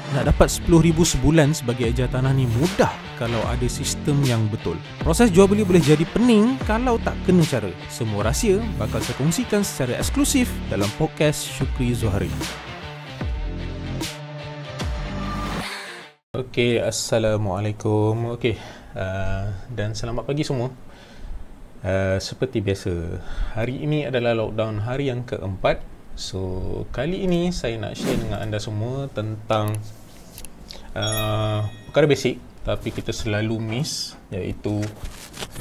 Nak dapat 10,000 sebulan sebagai ejar tanah ni mudah kalau ada sistem yang betul. Proses jual beli boleh jadi pening kalau tak kena cara. Semua rahsia bakal saya kongsikan secara eksklusif dalam podcast Syukri Zuhari. Okey, Assalamualaikum. Dan selamat pagi semua. Seperti biasa, hari ini adalah lockdown hari yang keempat. So, kali ini saya nak share dengan anda semua tentang perkara basic tapi kita selalu miss, iaitu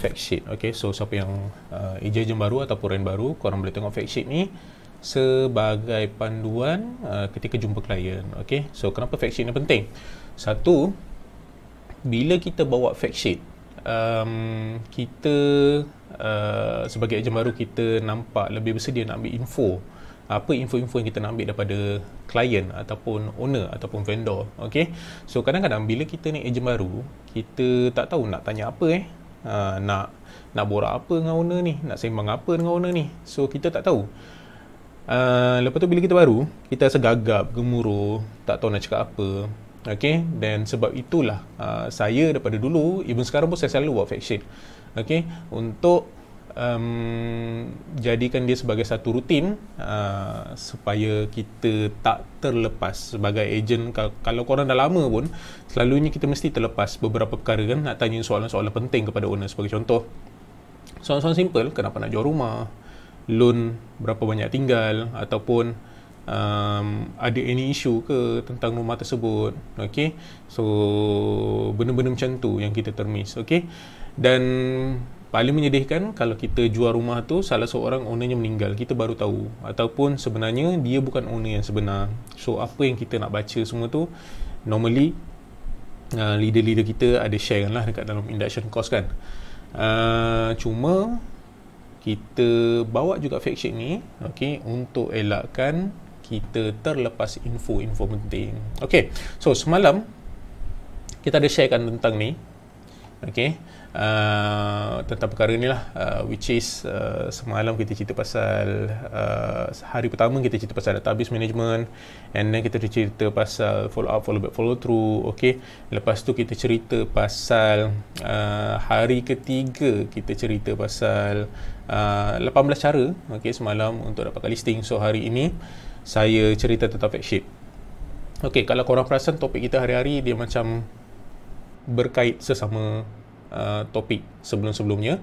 fact sheet. Okay, so siapa yang ejen baru ataupun rent baru, korang boleh tengok fact sheet ni sebagai panduan ketika jumpa klien. Okay, so kenapa fact sheet ni penting? Satu, bila kita bawa fact sheet, kita sebagai ejen baru, kita nampak lebih bersedia nak ambil info. Apa info-info yang kita nak ambil daripada klien ataupun owner ataupun vendor. Okay, so kadang-kadang bila kita ni ejen baru, kita tak tahu nak tanya apa nak borak apa dengan owner ni, nak sembang apa dengan owner ni. So kita tak tahu. Lepas tu bila kita baru, kita rasa gagap, gemuruh, tak tahu nak cakap apa. Okay, dan sebab itulah saya daripada dulu, even sekarang pun saya selalu buat fact sheet. Okay, untuk jadikan dia sebagai satu rutin, supaya kita tak terlepas sebagai ejen. Kalau korang dah lama pun, selalunya kita mesti terlepas beberapa perkara kan, nak tanya soalan-soalan penting kepada owner. Sebagai contoh, soalan-soalan simple, kenapa nak jual rumah, loan berapa banyak tinggal, ataupun ada any issue ke tentang rumah tersebut. Okay, so benda-benda macam tu yang kita termiss. Okay, dan paling menyedihkan kalau kita jual rumah tu, salah seorang ownernya meninggal, kita baru tahu, ataupun sebenarnya dia bukan owner yang sebenar. So apa yang kita nak baca semua tu, normally leader-leader kita ada share kan lah dekat dalam induction course kan. Cuma kita bawa juga fact sheet ni, okay, untuk elakkan kita terlepas info-info penting. Okay, so semalam kita ada sharekan tentang ni, okay, tentang perkara ni lah, which is semalam kita cerita pasal hari pertama kita cerita pasal database management, and then kita cerita pasal follow up, follow back, follow through. Okay, lepas tu kita cerita pasal hari ketiga kita cerita pasal 18 cara, okay, semalam untuk dapatkan listing. So hari ini saya cerita tentang fact sheet. Okay, kalau korang perasan topik kita hari-hari dia macam berkait sesama topik sebelum-sebelumnya.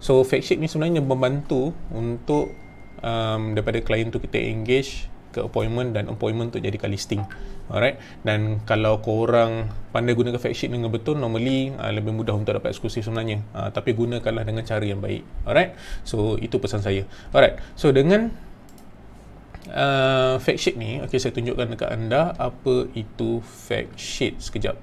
So fact sheet ni sebenarnya membantu untuk daripada klien tu kita engage ke appointment, dan appointment tu jadikan listing. Alright, dan kalau korang pandai gunakan fact sheet dengan betul, normally lebih mudah untuk dapat eksklusif sebenarnya. Tapi gunakanlah dengan cara yang baik. Alright, so itu pesan saya. Alright, so dengan fact sheet ni, okay, saya tunjukkan dekat anda apa itu fact sheet sekejap.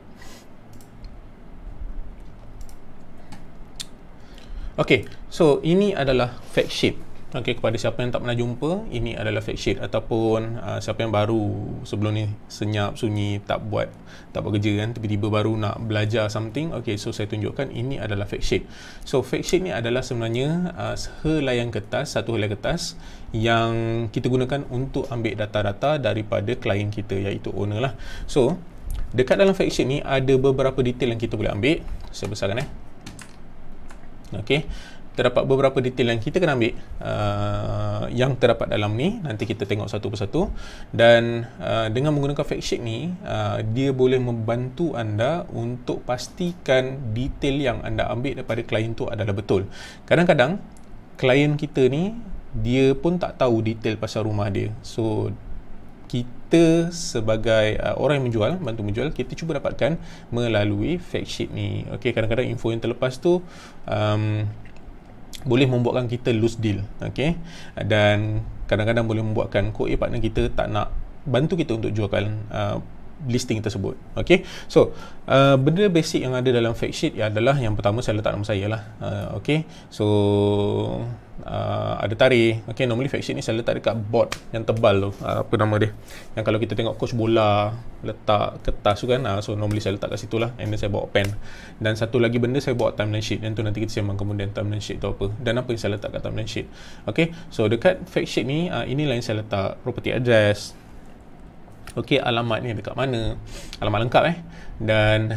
Okay, so ini adalah fact sheet. Okay, kepada siapa yang tak pernah jumpa, ini adalah fact sheet. Ataupun siapa yang baru sebelum ni senyap, sunyi, tak buat kerja kan, tiba-tiba baru nak belajar something. Okay, so saya tunjukkan ini adalah fact sheet. So fact sheet ni adalah sebenarnya sehelai kertas, satu helai kertas yang kita gunakan untuk ambil data-data daripada klien kita, iaitu owner lah. So dekat dalam fact sheet ni ada beberapa detail yang kita boleh ambil. Saya besarkan Okey, terdapat beberapa detail yang kita kena ambil, yang terdapat dalam ni. Nanti kita tengok satu persatu. Dan dengan menggunakan fact sheet ni, dia boleh membantu anda untuk pastikan detail yang anda ambil daripada klien tu adalah betul. Kadang-kadang klien kita ni, dia pun tak tahu detail pasal rumah dia. So kita sebagai orang yang menjual, bantu menjual, kita cuba dapatkan melalui fact sheet ni. Okay, kadang-kadang info yang terlepas tu boleh membuatkan kita lose deal. Okay, dan kadang-kadang boleh membuatkan partner kita tak nak bantu kita untuk jualkan listing tersebut. Okay, so benda basic yang ada dalam fact sheet adalah, yang pertama saya letak nama saya lah. Okay, so ada tarikh. Okay, normally fact sheet ni saya letak dekat board yang tebal tu, apa nama dia, yang kalau kita tengok coach bola letak kertas tu kan, so normally saya letak kat situ lah, and then saya bawa pen. Dan satu lagi benda, saya bawa timeline sheet, yang tu nanti kita sembang kemudian timeline sheet tu apa, dan apa yang saya letak kat timeline sheet. Okay, so dekat fact sheet ni, inilah yang saya letak property address, Okey, alamat ni dekat mana, alamat lengkap dan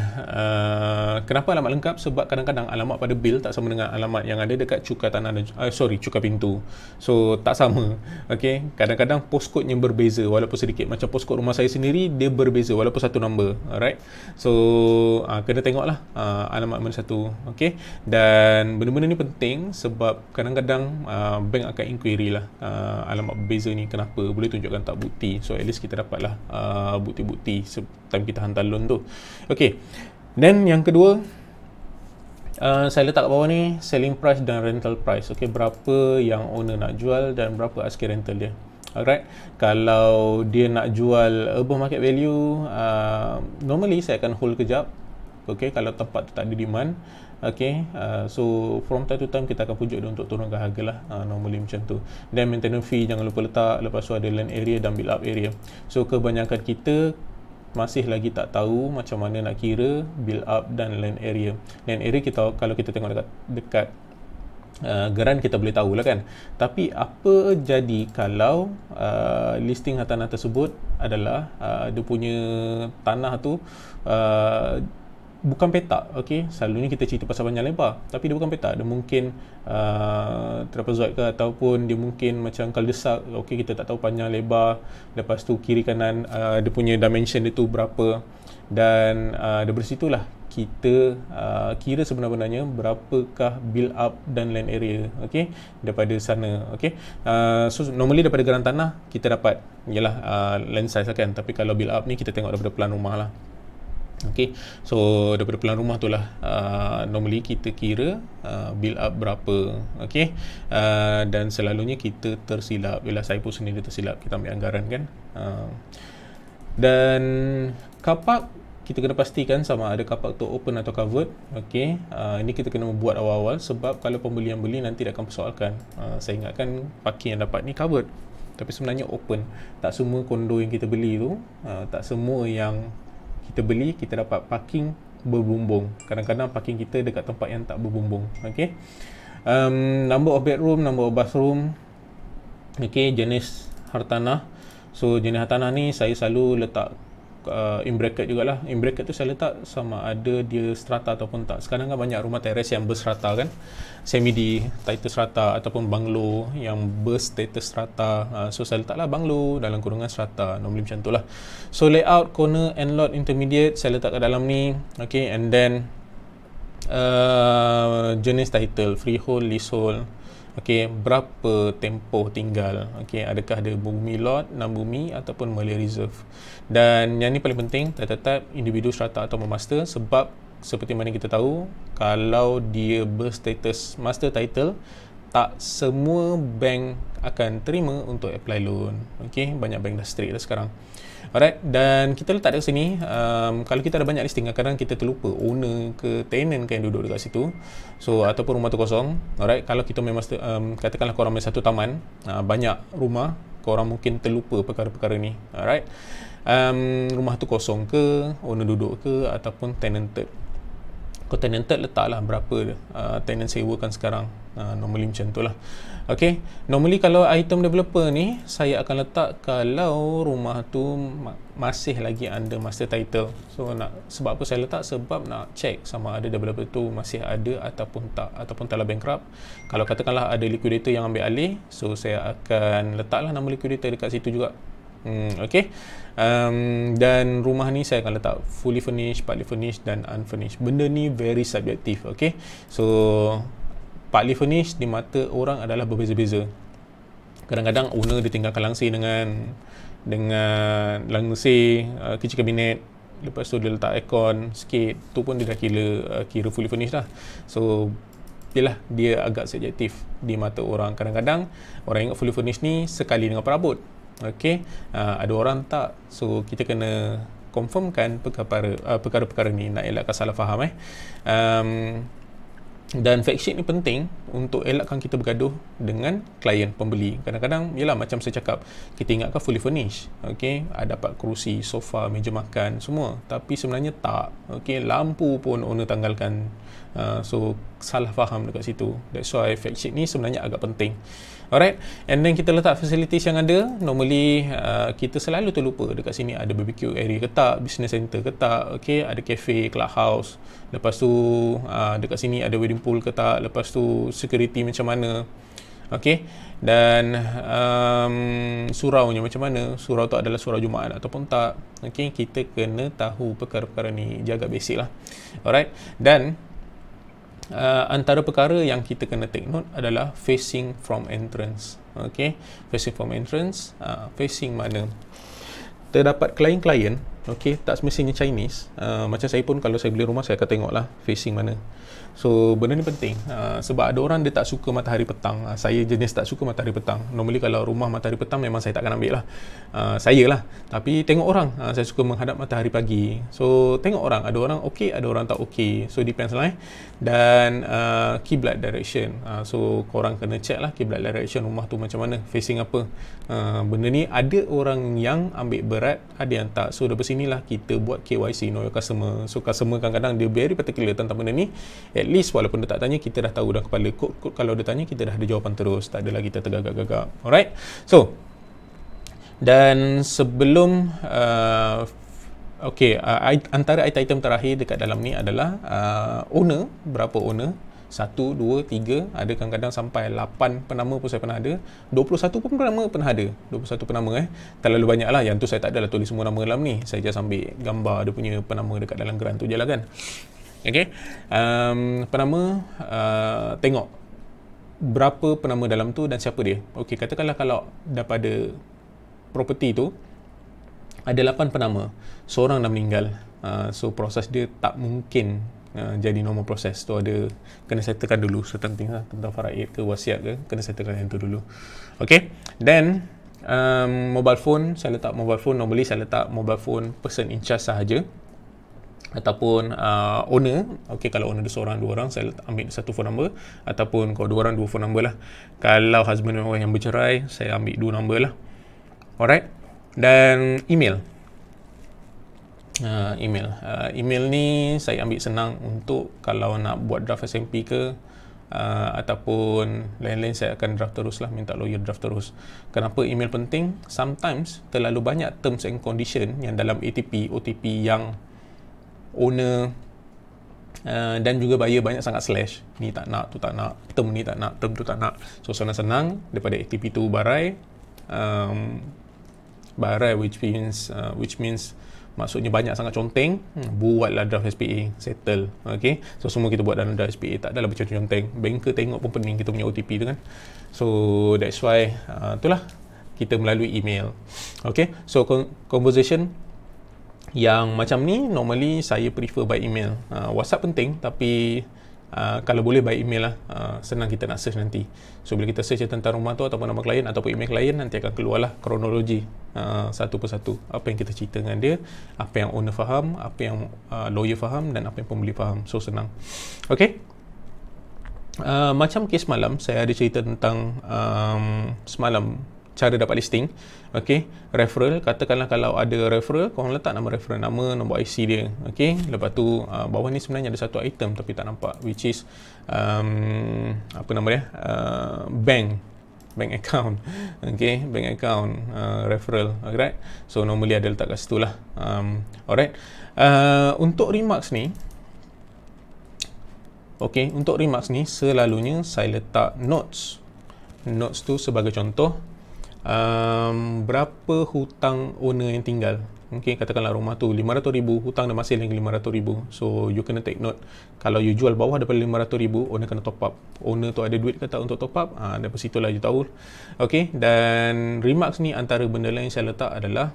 kenapa alamat lengkap? Sebab kadang-kadang alamat pada bil tak sama dengan alamat yang ada dekat cukai tanah dan cukai pintu. So tak sama. Okey, kadang-kadang postcode-nya berbeza walaupun sedikit. Macam postcode rumah saya sendiri dia berbeza walaupun satu number. Alright, so kena tengoklah alamat mana satu. Okey, dan benda-benda ni penting sebab kadang-kadang bank akan inquiry lah alamat berbeza ni kenapa, boleh tunjukkan tak bukti. So at least kita dapatlah bukti-bukti time kita hantar loan tu. Okey, dan yang kedua saya letak kat bawah ni selling price dan rental price. Okey, berapa yang owner nak jual dan berapa asking rental dia. Alright, kalau dia nak jual above market value, normally saya akan hold kejap. Okey, kalau tempat tu tak ada demand. Okay, so from time to time kita akan pujuk dia untuk turunkan harga lah, normally macam tu. Dan maintenance fee jangan lupa letak. Lepas tu ada land area dan build up area. So kebanyakan kita masih lagi tak tahu macam mana nak kira build up dan land area. Land area kita, kalau kita tengok dekat geran kita boleh tahu lah kan. Tapi apa jadi kalau listing tanah tersebut adalah dia punya tanah tu bukan petak. Okey, selalunya kita cerita pasal panjang lebar, tapi dia bukan petak. Dia mungkin trapezoid ke, ataupun dia mungkin macam kaldesak. Okey, kita tak tahu panjang lebar. Lepas tu kiri kanan dia punya dimension dia tu berapa. Dan daripada situlah kita kira sebenarnya berapakah build up dan land area. Okey, daripada sana. Okey, so normally daripada geran tanah kita dapat ialah land size lah kan. Tapi kalau build up ni kita tengok daripada plan rumah lah. Okay, so daripada plan rumah tu lah normally kita kira build up berapa. Okay, dan selalunya kita tersilap. Bila saya pun sendiri tersilap, kita ambil anggaran kan. Dan kapak kita kena pastikan sama ada kapak tu open atau covered. Okay, ini kita kena buat awal-awal sebab kalau pembeli yang beli nanti dia akan persoalkan. Saya ingatkan parking yang dapat ni covered, tapi sebenarnya open. Tak semua kondo yang kita beli tu, tak semua yang kita beli kita dapat parking berbumbung. Kadang-kadang parking kita dekat tempat yang tak berbumbung. Okey, number of bedroom, number of bathroom. Okey, jenis hartanah. So jenis hartanah ni saya selalu letak in bracket jugalah. In bracket tu saya letak sama ada dia strata ataupun tak. Sekarang kan banyak rumah teres yang berstrata kan, semi di title strata ataupun banglo yang berstatus strata. So saya letaklah banglo dalam kurungan strata, normally macam tu lah. So layout, corner and lot intermediate saya letak kat dalam ni. Okay, and then jenis title, freehold, leasehold. Okey, berapa tempoh tinggal. Okey, adakah ada bumi lot, non bumi ataupun Malay Reserve. Dan yang ni paling penting, tetap individu strata atau master, sebab seperti mana kita tahu, kalau dia berstatus master title, tak semua bank akan terima untuk apply loan. Okey, banyak bank dah strict dah sekarang. Alright, dan kita letak dekat sini. Kalau kita ada banyak listing, kadang-kadang kita terlupa owner ke tenant kan yang duduk dekat situ. So ataupun rumah tu kosong. Alright, kalau kita memang katakanlah korang main satu taman, banyak rumah, korang mungkin terlupa perkara-perkara ni. Alright, rumah tu kosong ke, owner duduk ke, ataupun tenanted. Kalau tenanted, letaklah berapa tenant sewakan sekarang. Normally macam tu lah. Okay, normally kalau item developer ni, saya akan letak kalau rumah tu masih lagi under master title. So sebab apa saya letak? Sebab nak check sama ada developer tu masih ada ataupun tak, ataupun telah bankrupt. Kalau katakanlah ada liquidator yang ambil alih, so saya akan letaklah nama liquidator dekat situ juga. Okay, dan rumah ni saya akan letak fully furnished, partly furnished dan unfurnished. Benda ni very subjektif. Okay, so partly furnished di mata orang adalah berbeza-beza. Kadang-kadang owner ditinggalkan langsir dengan langsir, kecil kabinet, lepas tu dia letak aircon sikit, tu pun dia dah kira fully furnished lah. So yalah, dia agak subjektif di mata orang. Kadang-kadang orang ingat fully furnished ni sekali dengan perabot. Okay, ada orang tak. So kita kena confirmkan perkara-perkara ni, nak elakkan salah faham. Dan fact sheet ni penting untuk elakkan kita bergaduh dengan klien pembeli. Kadang-kadang yalah, macam saya cakap, kita ingatkan fully furnished, okay, dapat kerusi, sofa, meja makan semua, tapi sebenarnya tak. Okay, lampu pun owner tanggalkan. So salah faham dekat situ. That's why fact sheet ni sebenarnya agak penting. Alright, and then kita letak facilities yang ada. Normally kita selalu terlupa dekat sini ada barbecue area ke tak, business center ke tak, okay, ada cafe, clubhouse. Lepas tu dekat sini ada wedding pool ke tak, lepas tu security macam mana. Okay, dan suraunya macam mana, surau tu adalah surau Jumaat ataupun tak. Okay, kita kena tahu perkara-perkara ni, jaga basic lah. Alright, dan antara perkara yang kita kena take note adalah facing from entrance. Okay, facing from entrance, facing mana. Terdapat klien-klien, okay, tak semestinya Chinese. Macam saya pun kalau saya beli rumah, saya akan tengoklah facing mana. So benda ni penting, sebab ada orang dia tak suka matahari petang. Saya jenis tak suka matahari petang. Normally kalau rumah matahari petang memang saya takkan ambil lah, saya lah. Tapi tengok orang, saya suka menghadap matahari pagi. So tengok orang, ada orang okey, ada orang tak okey. So depends lah. Dan kiblat direction, so korang kena check lah kiblat direction rumah tu macam mana, facing apa. Benda ni ada orang yang ambil berat, ada yang tak. So dari sinilah kita buat KYC, know your customer. So customer kadang-kadang dia very particular tentang benda ni. At least walaupun dia tak tanya, kita dah tahu dah kepala. Kod kalau dia tanya, kita dah ada jawapan terus, tak adalah kita tergagap-gagap. Alright, so dan sebelum okay, antara item-item terakhir dekat dalam ni adalah owner, berapa owner, 1, 2, 3, ada kadang-kadang sampai 8 penama pun saya pernah ada, 21 pun penama pernah ada, 21 penama terlalu banyak lah. Yang tu saya tak adalah tulis semua nama dalam ni, saya just ambil gambar dia punya penama dekat dalam geran tu je lah kan. Okay, penama, tengok berapa penama dalam tu dan siapa dia. Okay, katakanlah kalau daripada property tu ada 8 penama, seorang dah meninggal, so proses dia tak mungkin jadi normal proses tu. Ada kena settlekan dulu certain things lah, tentang faraid ke wasiat ke, kena settlekan yang tu dulu. Okay, then mobile phone, saya letak mobile phone, normally saya letak mobile phone person in charge sahaja, ataupun owner. Okay, kalau owner dia seorang, dua orang, saya ambil satu phone number, ataupun kalau dua orang, dua phone number lah. Kalau husband and wife yang bercerai, saya ambil 2 number lah. Alright, dan email. Email ni saya ambil senang untuk kalau nak buat draft SMP ke ataupun lain-lain, saya akan draft terus lah, minta lawyer draft terus. Kenapa email penting? Sometimes terlalu banyak terms and condition yang dalam ATP, OTP yang owner dan juga buyer banyak sangat slash, ni tak nak, tu tak nak, term ni tak nak, term tu tak nak. So senang-senang daripada ATP tu barai, which means maksudnya banyak sangat conteng, buatlah draft SPA, settle. Okay, so semua kita buat dalam draft SPA, tak adalah berconteng-conteng. Banker tengok pun pening kita punya OTP tu kan. So that's why itulah kita melalui email. Okay, so conversation yang macam ni normally saya prefer by email. WhatsApp penting, tapi kalau boleh by email lah, senang kita nak search nanti. So bila kita search tentang rumah tu ataupun nama klien ataupun email klien, nanti akan keluarlah kronologi satu persatu, apa yang kita cerita dengan dia, apa yang owner faham, apa yang lawyer faham, dan apa yang pembeli faham. So senang. Okay, macam kes malam saya ada cerita tentang semalam cara dapat listing. Okay, referral, katakanlah kalau ada referral, korang letak nama referral, nama, nombor IC dia. Okay, lepas tu bawah ni sebenarnya ada satu item tapi tak nampak, which is apa nama dia, bank account. Okay, bank account, referral. Alright, so normally ada letak kat situ lah. Alright, untuk remarks ni, okay, untuk remarks ni selalunya saya letak notes tu sebagai contoh. Berapa hutang owner yang tinggal. Okay, katakanlah rumah tu 500,000, hutang dah masih lagi 500,000. So you kena take note, kalau you jual bawah daripada 500,000, owner kena top up. Owner tu ada duit ke tak untuk top up, daripada situlah you tahu. Okay, dan remarks ni antara benda lain saya letak adalah,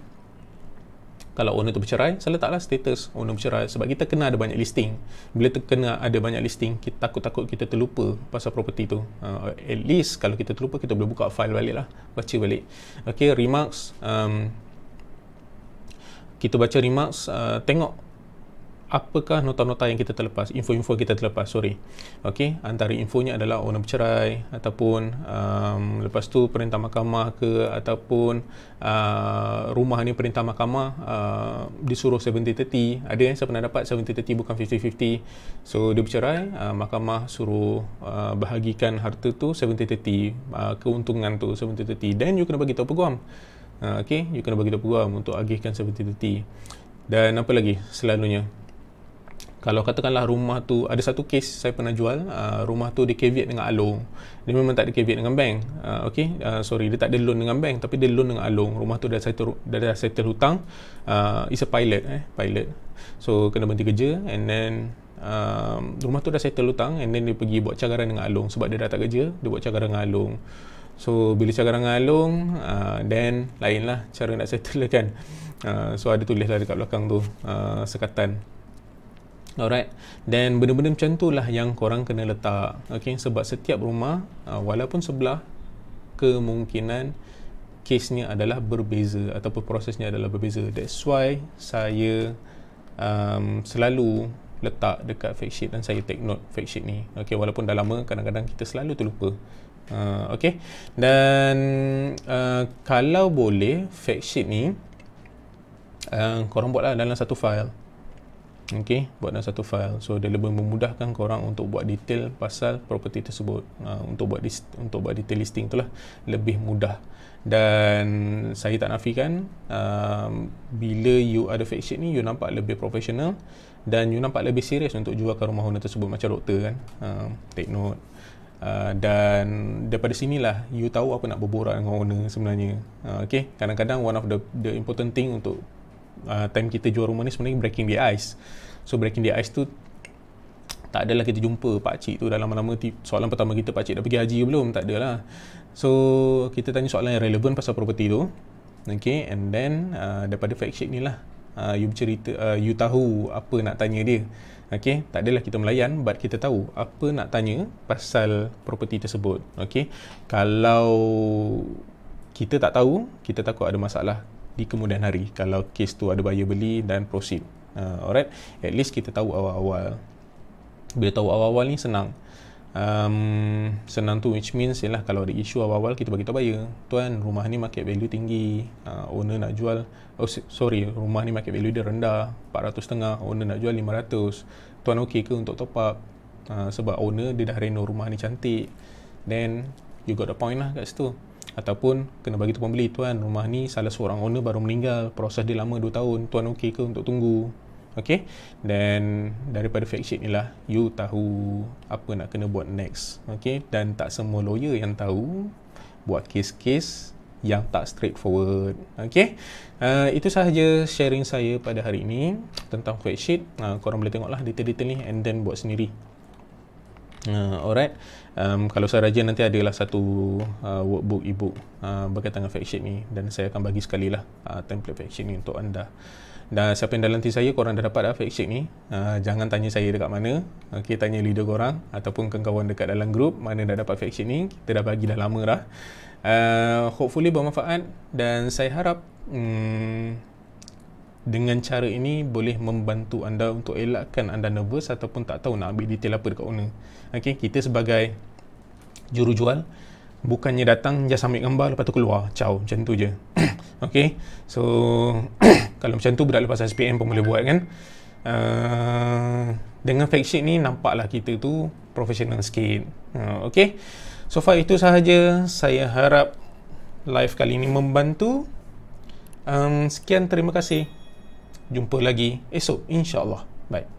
kalau owner tu bercerai, saya letaklah status owner bercerai, sebab kita kena ada banyak listing. Bila kena ada banyak listing, kita takut kita terlupa pasal property tu. At least kalau kita terlupa, kita boleh buka file balik lah, baca balik. Okay, remarks, kita baca remarks, tengok apakah nota-nota yang kita terlepas, info-info kita terlepas, okey, antara infonya adalah owner bercerai, ataupun lepas tu perintah mahkamah ke, ataupun rumah ni perintah mahkamah disuruh 70-30. Ada yang saya pernah dapat 70-30 bukan 50-50. So dia bercerai, mahkamah suruh bahagikan harta tu 70-30, keuntungan tu 70-30, dan you kena bagi tahu peguam. Okay, you kena bagi tahu peguam untuk agihkan 70-30. Dan apa lagi selalunya, kalau katakanlah rumah tu, ada satu kes saya pernah jual, rumah tu dia caveat dengan Along. Dia memang tak ada caveat dengan bank. Dia tak ada loan dengan bank, tapi dia loan dengan Along. Rumah tu dah settle hutang. It's a pilot. So kena berhenti kerja, and then rumah tu dah settle hutang, and then dia pergi buat cagaran dengan Along. Sebab dia dah tak kerja, dia buat cagaran dengan Along. So bila cagaran dengan Along, then lain lah cara nak settle kan. So ada tulis lah dekat belakang tu, sekatan. Alright, dan benda-benda macam tu lah yang korang kena letak. Okay, sebab setiap rumah, walaupun sebelah, kemungkinan kesnya adalah berbeza, ataupun prosesnya adalah berbeza. That's why saya selalu letak dekat fact sheet, dan saya take note fact sheet ni. Okay, walaupun dah lama, kadang-kadang kita selalu terlupa. Okay, dan kalau boleh fact sheet ni korang buatlah dalam satu file. Okay, buat dalam satu file. So dia lebih memudahkan korang untuk buat detail pasal property tersebut. Untuk buat detail listing tu lah lebih mudah. Dan saya tak nafikan, bila you ada fact sheet ni, you nampak lebih profesional, dan you nampak lebih serius untuk jualkan rumah owner tersebut, macam doktor kan. Take note. Dan daripada sinilah you tahu apa nak berborak dengan owner sebenarnya. Okay, kadang-kadang one of the important thing untuk time kita jual rumah ni sebenarnya breaking the ice. So breaking the ice tu tak adalah kita jumpa pakcik tu dah lama-lama, soalan pertama kita, pakcik dah pergi haji ke belum? Tak adalah. So kita tanya soalan yang relevan pasal property tu. Okay, and then daripada fact sheet ni lah you bercerita, you tahu apa nak tanya dia. Okay, tak adalah kita melayan, but kita tahu apa nak tanya pasal property tersebut. Okay, kalau kita tak tahu, kita takut ada masalah di kemudian hari kalau kes tu ada buyer beli dan proceed. Alright, at least kita tahu awal-awal. Bila tahu awal-awal ni senang. Senang tu which means ialah kalau ada isu awal-awal, kita bagi tahu buyer, tuan, rumah ni market value tinggi, owner nak jual, rumah ni market value dia rendah, 400.5, owner nak jual 500, tuan okey ke untuk top up? Sebab owner dia dah reno rumah ni cantik. Then you got the point lah kat situ. Ataupun kena bagi tu pembeli, tuan, rumah ni salah seorang owner baru meninggal, proses dia lama 2 tahun, tuan okey ke untuk tunggu? Okay, dan daripada fact sheet ni lah you tahu apa nak kena buat next. Okay, dan tak semua lawyer yang tahu buat kes-kes yang tak straightforward. Okay, itu sahaja sharing saya pada hari ini tentang fact sheet. Korang boleh tengoklah detail-detail ni and then buat sendiri. Alright, kalau saya rajin nanti adalah satu workbook, ebook berkaitan dengan fact sheet ni, dan saya akan bagi sekali lah template fact sheet ni untuk anda. Dan siapa yang dah lantik saya, korang dah dapat fact sheet ni, jangan tanya saya dekat mana. Okay, tanya leader korang ataupun kawan-kawan dekat dalam group mana dah dapat fact sheet ni. Kita dah bagi dah lama dah. Hopefully bermanfaat, dan saya harap dengan cara ini boleh membantu anda untuk elakkan anda nervous ataupun tak tahu nak ambil detail apa dekat owner. Okay, kita sebagai jurujual bukannya datang just ambil gambar lepas tu keluar, ciao, macam tu je. Okay, so kalau macam tu budak lepas SPM pun boleh buat kan. Dengan fact sheet ni nampaklah kita tu profesional sikit. Okay, so far itu sahaja. Saya harap live kali ini membantu. Sekian, terima kasih. Jumpa lagi esok insya-Allah. Bye.